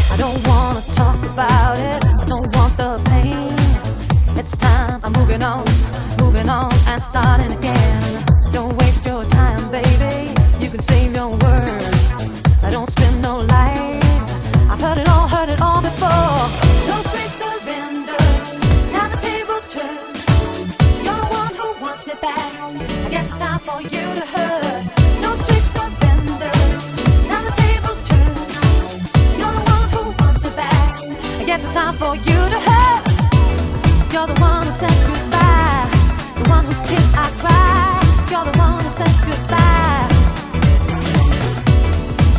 I don't wanna talk about it, I don't want the pain. It's time, I'm moving on and starting again. Don't waste your time, baby, you can save your words. I don't spin no lies, I've heard it all before. No sweet surrender, now the tables turn. You're the one who wants me back, I guess it's time for you to hurt. No sweet surrender, now the tables turn. You're the one who wants me back, I guess it's time for you to hurt. You're the one who said goodbye, the one whose tears I cry. You're the one who said goodbye.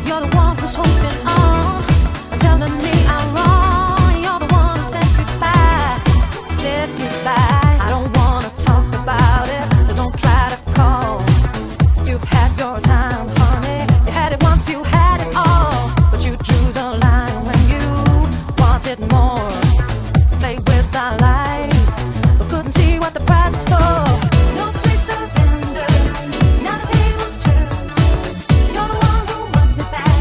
You're the one who's holding on and telling me I'm wrong. You're the one who said goodbye, said goodbye. I don't wanna talk about it, so don't try to call. You've had your time, honey. You had it once, you had it all, but you drew the line when you wanted more. Play with our lives, but couldn't see what the price is for. No sweet surrender, now the tables turn. You're the one who wants me back,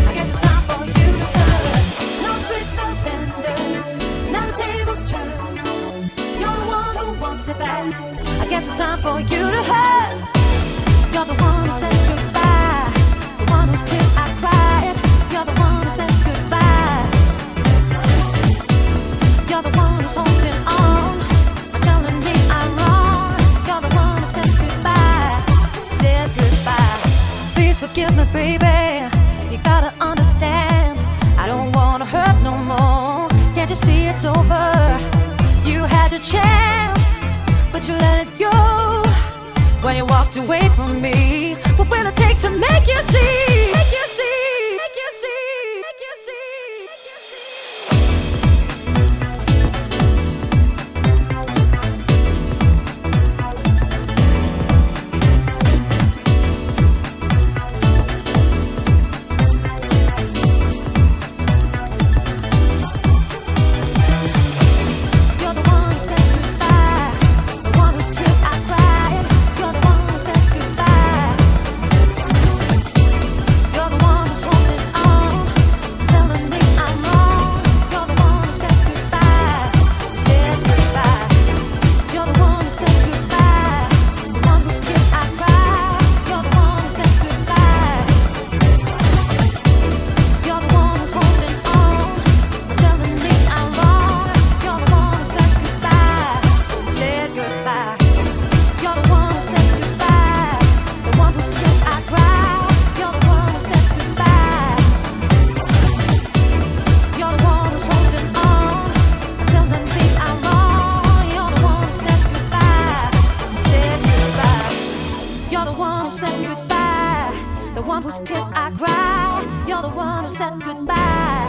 I guess it's time for you to hurt. No sweet surrender, now the tables turn. You're the one who wants me back, I guess it's time for you to hurt. You're the one who said goodbye, the one whose tears I cried. You're the one who said goodbye. You're the one who's holding on and telling me I'm wrong. You're the one who said goodbye, said goodbye. Please forgive me, baby, you gotta understand, I don't wanna hurt no more. Can't you see it's over? You had a chance, but you let it go. When you walked away from me, what will it take to make you see? Make you see, make you see, make you see. You're the one who said goodbye, the one whose tears I cried. You're the one who said goodbye. You're the one who's holding on, telling me I'm wrong. You're the one who said goodbye, said goodbye. You're the one who said goodbye, the one whose tears I cried. You're the one who said goodbye. You're the one who's holding on, telling me I'm wrong. You're the one who said goodbye, said goodbye. You're the one who said goodbye, the one whose tears I cried. You're the one who said goodbye. You're the one who's holding on, telling me I'm wrong. You're the one who said goodbye, said goodbye. You're the one who said goodbye, the one whose tears I cry. You're the one who said goodbye.